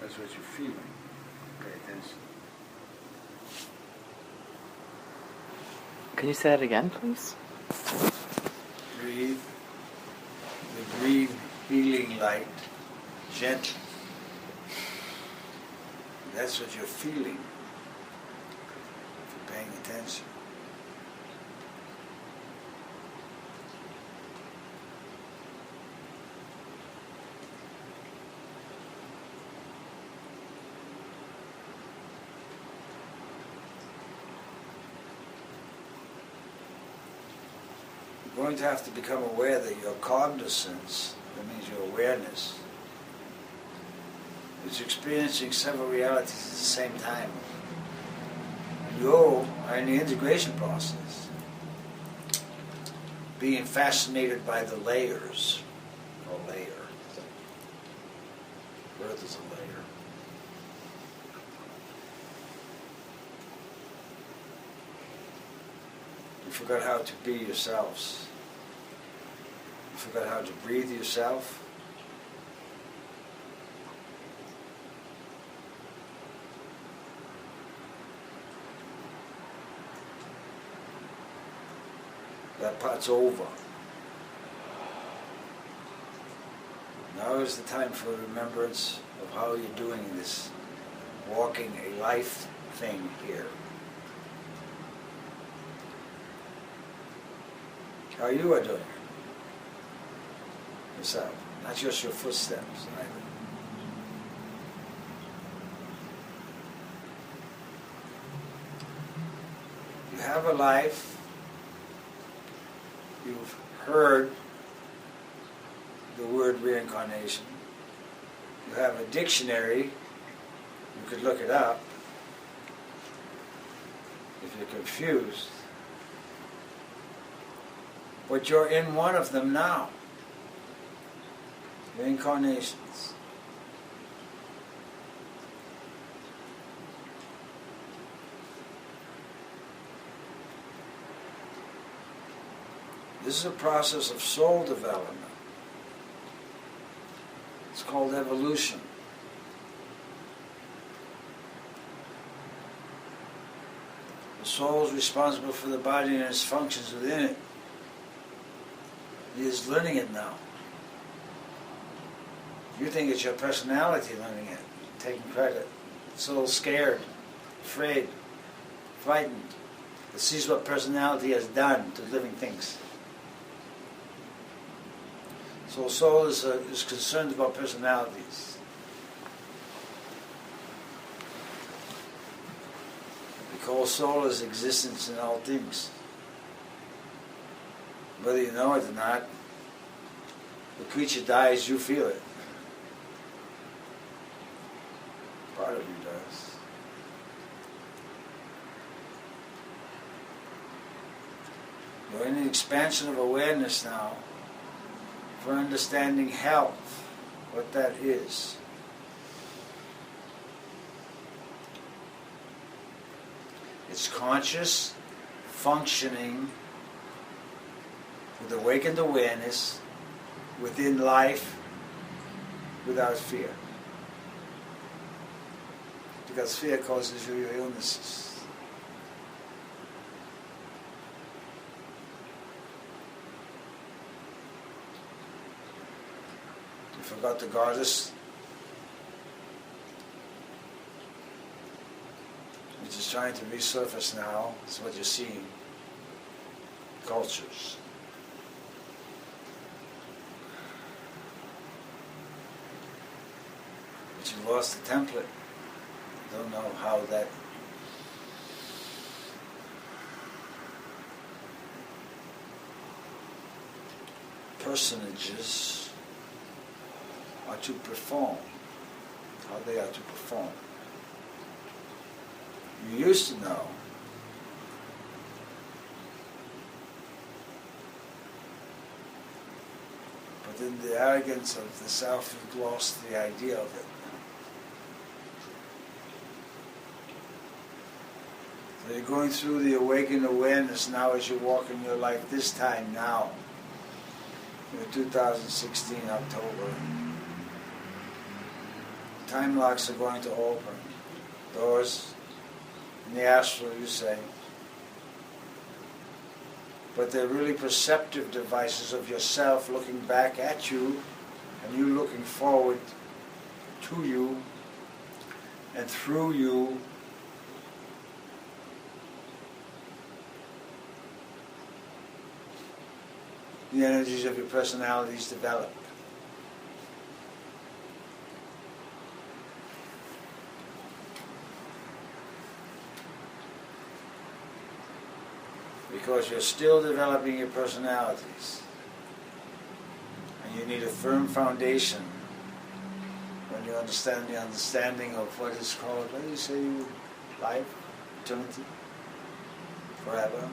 That's what you're feeling. Pay attention. Can you say that again, please? Breathe. The green healing light, gently. That's what you're feeling if you're paying attention. You're going to have to become aware that your cognizance, that means your awareness, is experiencing several realities at the same time. You are in the integration process, being fascinated by the layers, or layer. Earth is a layer. You forgot how to be yourselves. You forgot how to breathe yourself. That part's over. Now is the time for remembrance of how you're doing this, walking a life thing here. How you are doing it. Yourself. Not just your footsteps either. You have a life. You've heard the word reincarnation. You have a dictionary. You could look it up if you're confused. But you're in one of them now. Reincarnations. This is a process of soul development. It's called evolution. The soul is responsible for the body and its functions within it. He is learning it now. You think it's your personality learning it, taking credit. It's a little scared, afraid, frightened. It sees what personality has done to living things. So soul is concerned about personalities. Because soul is existence in all things. Whether you know it or not, the creature dies, you feel it. Part of you does. You're in the expansion of awareness now for understanding health, what that is. It's conscious functioning with awakened awareness within life without fear. Because fear causes you your illnesses. You forgot the goddess, which is trying to resurface now. It's what you're seeing. Cultures. But you lost the template. Don't know how that personages are to perform, how they are to perform. You used to know. But in the arrogance of the self, you've lost the idea of it. So you're going through the awakened awareness now as you walk in your life this time now. In 2016, October. time locks are going to open. Doors in the astral, you say. But they're really perceptive devices of yourself looking back at you and you looking forward to you and through you. The energies of your personalities develop. Because you're still developing your personalities. And you need a firm foundation when you understand the understanding of what is called, what do you say, life, eternity, forever.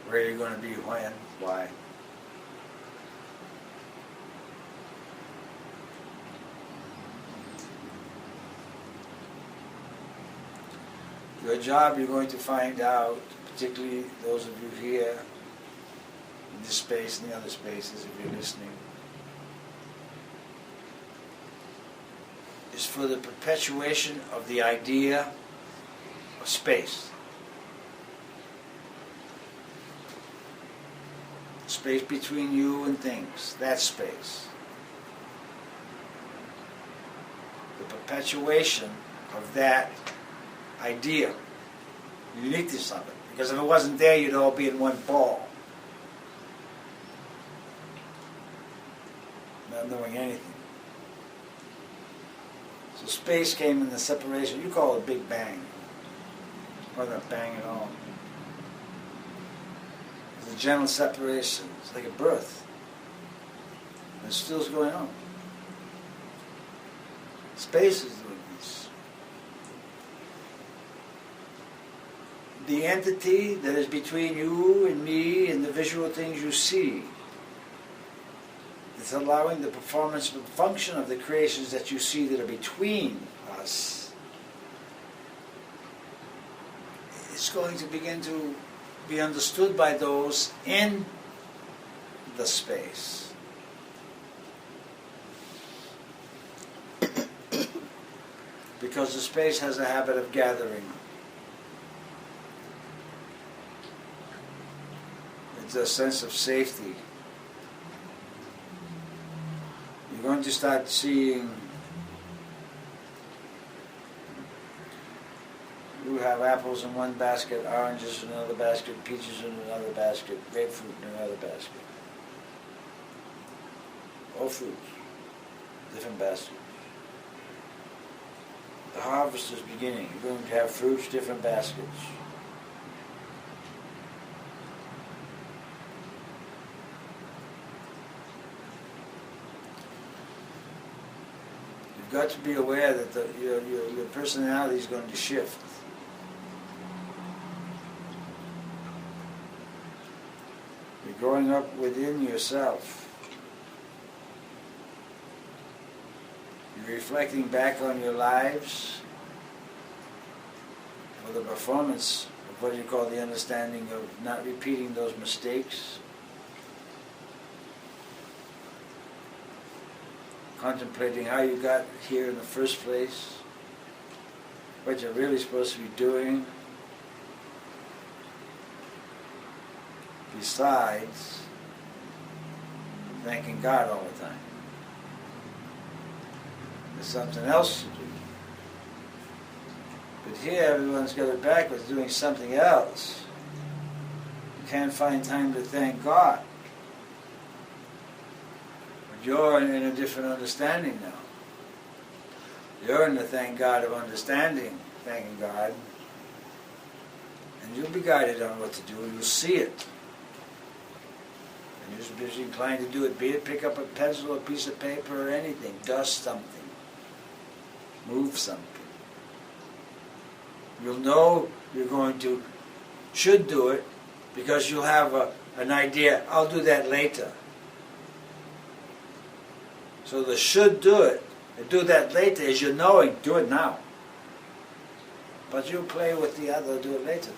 Where you're going to be, when, why. Your job, you're going to find out, particularly those of you here, in this space and the other spaces, if you're listening, is for the perpetuation of the idea of space. Space between you and things, that space. The perpetuation of that idea, the uniqueness of it. Because if it wasn't there, you'd all be in one ball. Not knowing anything. So space came in the separation. You call it Big Bang. Or not bang at all. It's a gentle separation. It's like a birth. And it still's going on. Space is doing this. The entity that is between you and me and the visual things you see, it's allowing the performance of the function of the creations that you see that are between us. It's going to begin to be understood by those in the space. Because the space has a habit of gathering. It's a sense of safety. You're going to start seeing, you have apples in one basket, oranges in another basket, peaches in another basket, grapefruit in another basket. All fruits, different baskets. The harvest is beginning. You're going to have fruits, different baskets. You've got to be aware that your personality is going to shift. You're growing up within yourself. You're reflecting back on your lives with a performance of what you call the understanding of not repeating those mistakes. Contemplating how you got here in the first place, what you're really supposed to be doing. Besides thanking God all the time. There's something else to do. But here everyone's got it backwards, doing something else. You can't find time to thank God. But you're in a different understanding now. You're in the thank God of understanding, thanking God. And you'll be guided on what to do. You'll see it. And you're just inclined to do it. Be it pick up a pencil or a piece of paper or anything. Dust something. Move something. You'll know you're going to, should do it, because you'll have an idea, I'll do that later. So the should do it, and do that later is your knowing, do it now. But you play with the other, do it later.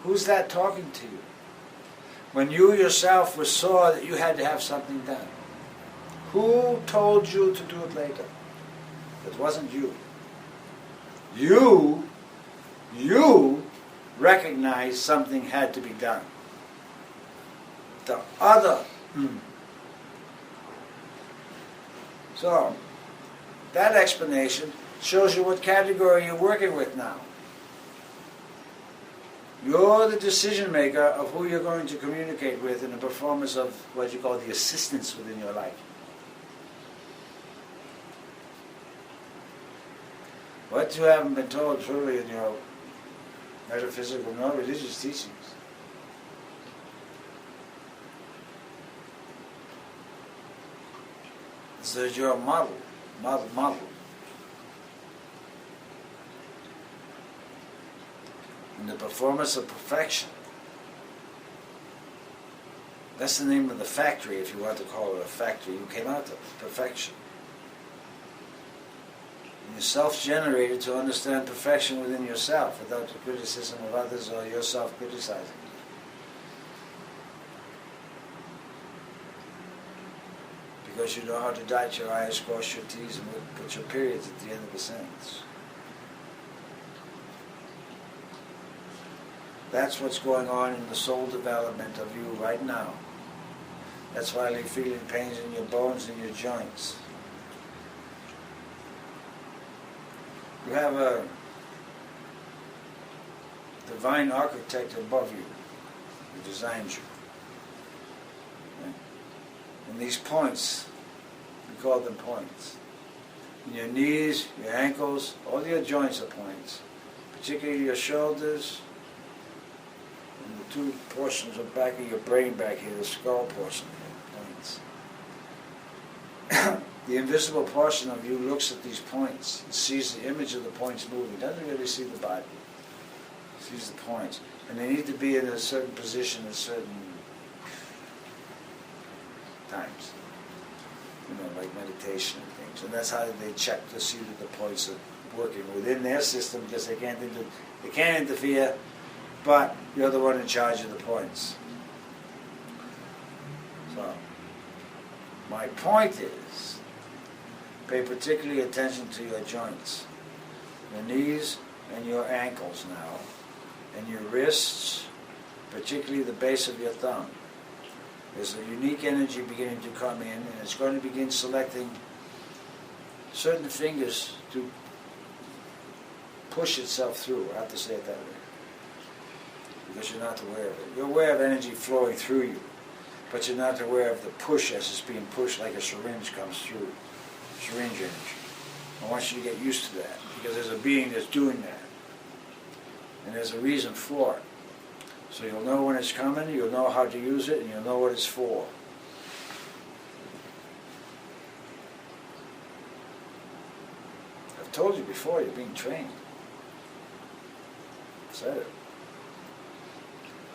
Who's that talking to you? When you yourself saw that you had to have something done. Who told you to do it later? It wasn't you. You recognized something had to be done. The other. So, that explanation shows you what category you're working with now. You're the decision maker of who you're going to communicate with in the performance of what you call the assistance within your life. What you haven't been told truly in your metaphysical, nor religious teachings is that you're a model. In the performance of perfection. That's the name of the factory, if you want to call it a factory. You came out of perfection. And you're self-generated to understand perfection within yourself without the criticism of others or yourself criticizing. Because you know how to dot your I's, cross your T's, and put your periods at the end of the sentence. That's what's going on in the soul development of you right now. That's why you're feeling pains in your bones and your joints. You have a divine architect above you who designed you. Okay? And these points, we call them points. In your knees, your ankles, all your joints are points. Particularly your shoulders, and the two portions of back of your brain back here, the skull portion, points. The invisible portion of you looks at these points and sees the image of the points moving. Doesn't really see the body. Sees the points. And they need to be in a certain position at certain times. You know, like meditation and things. And that's how they check to see that the points are working within their system, because they can't interfere, but you're the one in charge of the points. So, my point is, pay particularly attention to your joints, your knees and your ankles now, and your wrists, particularly the base of your thumb. There's a unique energy beginning to come in, and it's going to begin selecting certain fingers to push itself through. I have to say it that way, because you're not aware of it. You're aware of energy flowing through you, but you're not aware of the push as it's being pushed, like a syringe comes through. Syringe energy. I want you to get used to that, because there's a being that's doing that. And there's a reason for it. So you'll know when it's coming, you'll know how to use it, and you'll know what it's for. I've told you before, you're being trained. I've said it.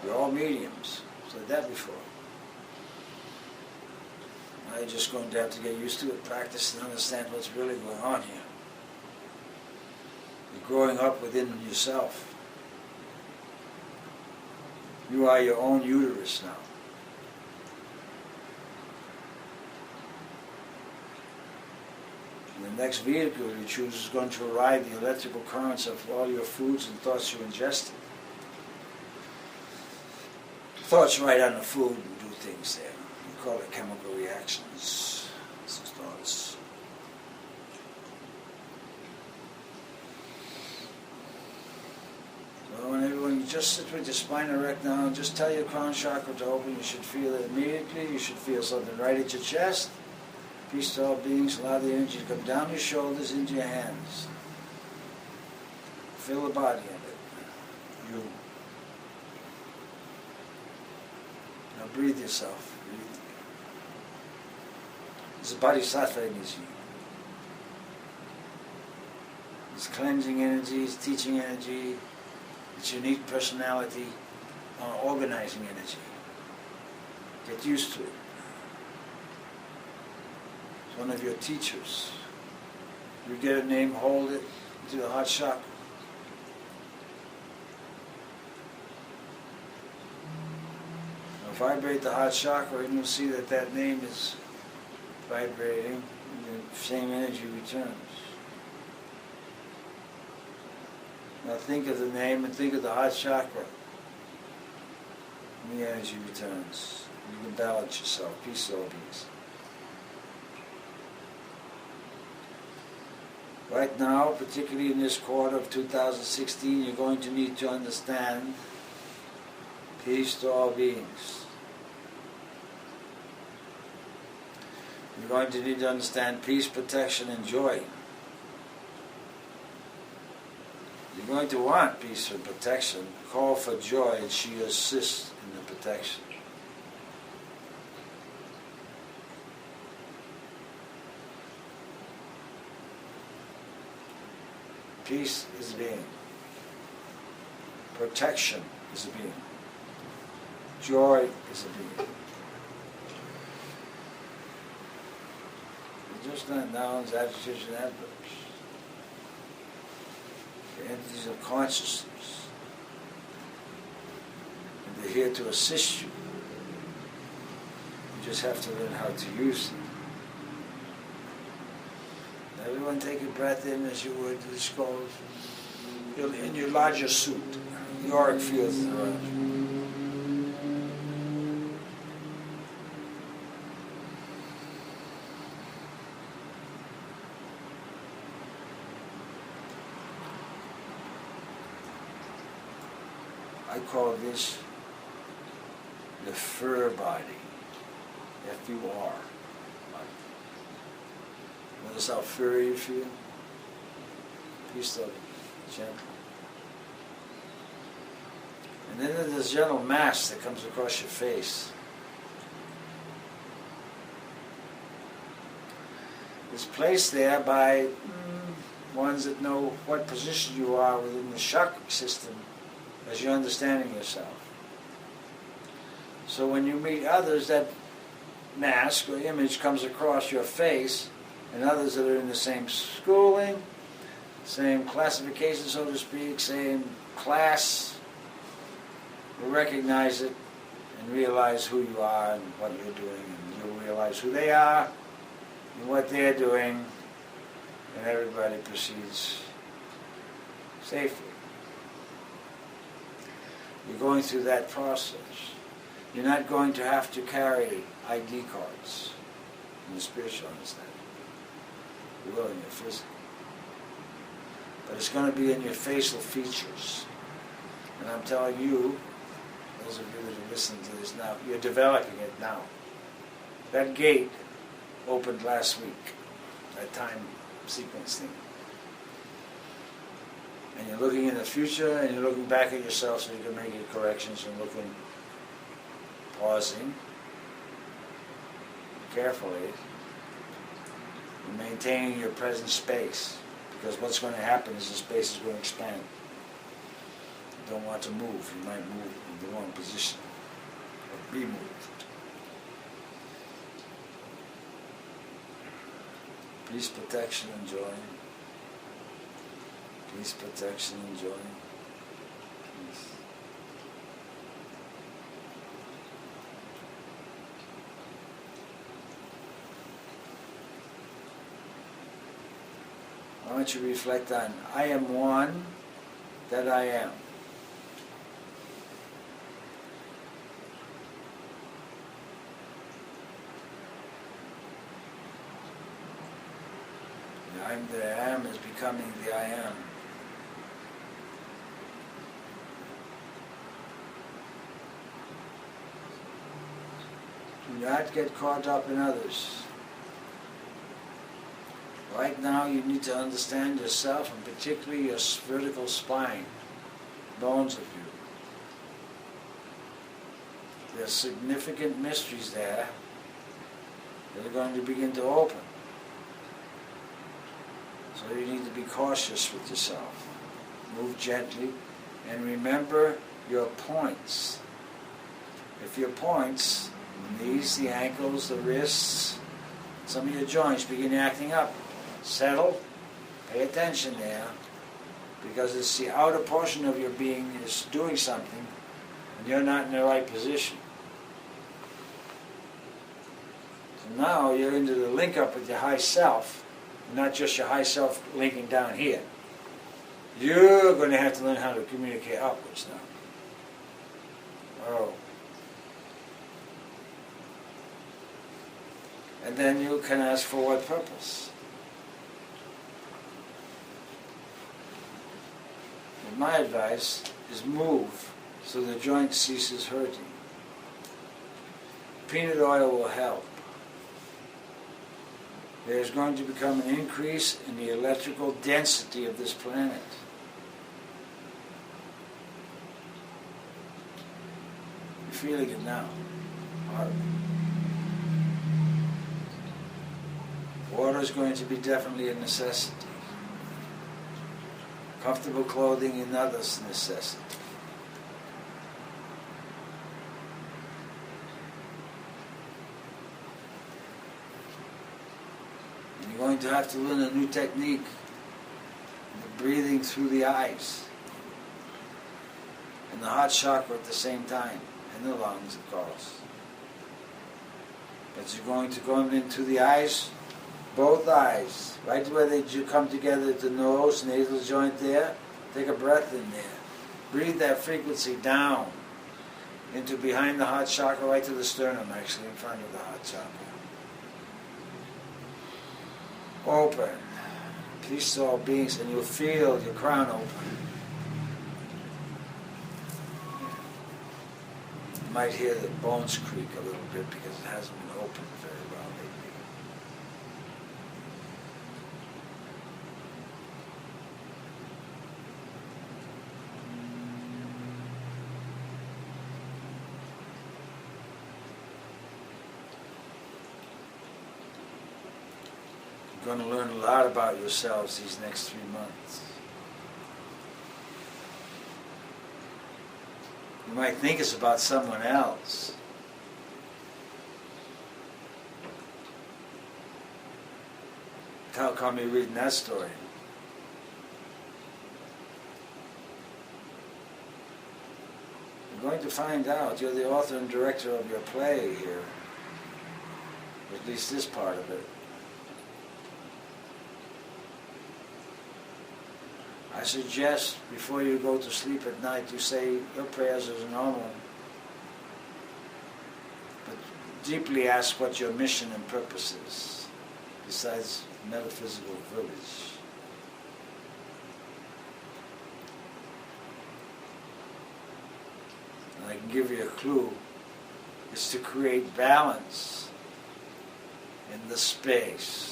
We're all mediums. I've said that before. Now you're just going to have to get used to it, practice, and understand what's really going on here. You're growing up within yourself. You are your own uterus now. And the next vehicle you choose is going to ride the electrical currents of all your foods and thoughts you ingested. Thoughts ride on the food and do things there. We call it chemical reactions. It's thoughts. So when you just sit with your spine erect now, just tell your crown chakra to open. You should feel it immediately. You should feel something right at your chest. Peace to all beings. Allow the energy to come down your shoulders into your hands. Feel the body of it. You. Now breathe yourself. Breathe. This is Bodhisattva energy. It's cleansing energy, it's teaching energy, it's unique personality, organizing energy. Get used to it. It's one of your teachers. You get a name, hold it into the heart chakra. Now vibrate the heart chakra, and you'll see that that name is vibrating, the same energy returns. Now think of the name and think of the heart chakra. And the energy returns. You can balance yourself. Peace, all beings. Right now, particularly in this quarter of 2016, you're going to need to understand peace to all beings. You're going to need to understand peace, protection, and joy. You're going to want peace and protection. Call for joy, and she assists in the protection. Peace is a being. Protection is a being. Joy is a being. They're just not nouns, adjectives, and adverbs. They're entities of consciousness. And they're here to assist you. You just have to learn how to use them. Everyone take a breath in as you would this goes. You're in your larger suit. The auric field is around you. I call this the fur body. F-U-R. Notice how furry you feel? Peaceful, gentle. And then there's this gentle mask that comes across your face. It's placed there by ones that know what position you are within the chakra system as you're understanding yourself. So when you meet others, that mask or image comes across your face, and others that are in the same schooling, same classification, so to speak, same class, will recognize it and realize who you are and what you're doing, and you'll realize who they are and what they're doing, and everybody proceeds safely. You're going through that process. You're not going to have to carry ID cards in the spiritual understanding. You will in your physical. But it's going to be in your facial features. And I'm telling you, those of you that are listening to this now, you're developing it now. That gate opened last week, that time sequence thing. And you're looking in the future, and you're looking back at yourself so you can make your corrections and looking, pausing carefully, and maintaining your present space. Because what's going to happen is the space is going to expand. You don't want to move. You might move in the wrong position or be moved. Peace, protection, and joy. Peace, protection, and joy. Peace. I want you to reflect on, I am one that I am. The I'm that I am is becoming the I am. Do not get caught up in others. Right now you need to understand yourself, and particularly your vertical spine, bones of you. There's significant mysteries there that are going to begin to open. So you need to be cautious with yourself. Move gently, and remember your points. If your points, the knees, the ankles, the wrists, some of your joints begin acting up, settle, pay attention there, because it's the outer portion of your being is doing something, and you're not in the right position. So now you're into the link up with your high self, not just your high self linking down here. You're going to have to learn how to communicate upwards now. Oh. And then you can ask for what purpose. And my advice is move so the joint ceases hurting. Peanut oil will help. There's going to become an increase in the electrical density of this planet. You're feeling it now. Hard. Water is going to be definitely a necessity. Comfortable clothing another necessity. And you're going to have to learn a new technique, the breathing through the eyes and the heart chakra at the same time, and the lungs, of course. But you're going to go into the eyes, both eyes, right where they come together at the nose, nasal joint there. Take a breath in there. Breathe that frequency down into behind the heart chakra, right to the sternum, actually, in front of the heart chakra. Open. Peace to all beings, and you'll feel your crown open. You might hear the bones creak a little bit because it hasn't been opened very well lately. You're going to learn a lot about yourselves these next 3 months. You might think it's about someone else. How come you're reading that story? You're going to find out you're the author and director of your play here. At least this part of it. I suggest before you go to sleep at night you say your prayers as normal, but deeply ask what your mission and purpose is, besides metaphysical village. And I can give you a clue. It's to create balance in the space.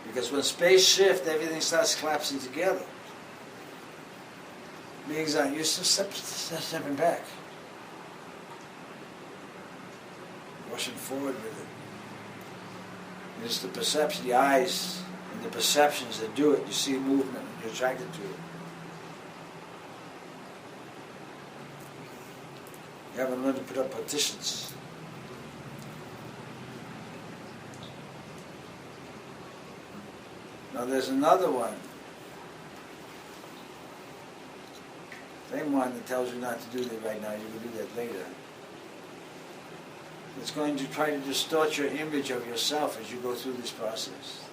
Because when space shifts, everything starts collapsing together. Beings aren't used to stepping back. Rushing forward with it. It's the perception, the eyes, and the perceptions that do it. You see movement, and you're attracted to it. You haven't learned to put up partitions. Now there's another one. Same one that tells you not to do that right now. You can do that later. It's going to try to distort your image of yourself as you go through this process.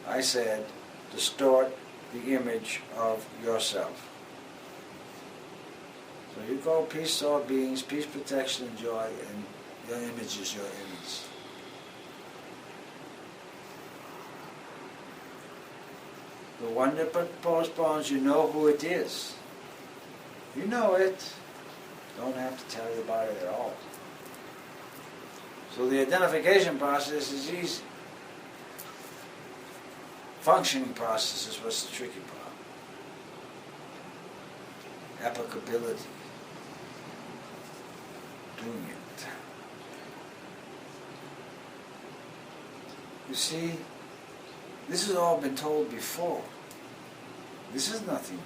I said, distort the image of yourself. So you go peace to all beings, peace, protection, and joy, and your image is your image. The one that postpones, you know who it is. You know it. Don't have to tell you about it at all. So the identification process is easy. Functioning process is what's the tricky part. Applicability. Doing it. You see, this has all been told before. This is nothing new.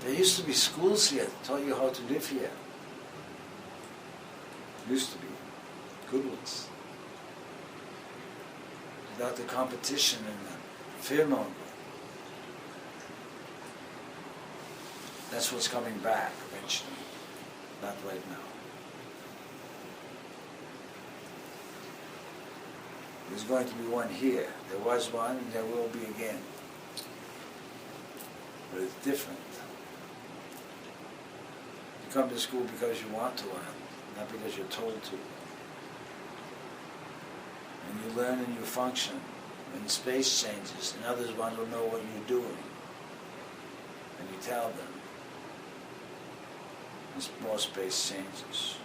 There used to be schools here that taught you how to live here. Used to be. Good ones. without the competition and the fear-mongering. That's what's coming back eventually, not right now. There's going to be one here. There was one, and there will be again. But it's different. You come to school because you want to learn, not because you're told to. And you learn and you function. When space changes, and others want to know what you're doing, and you tell them, as more space changes.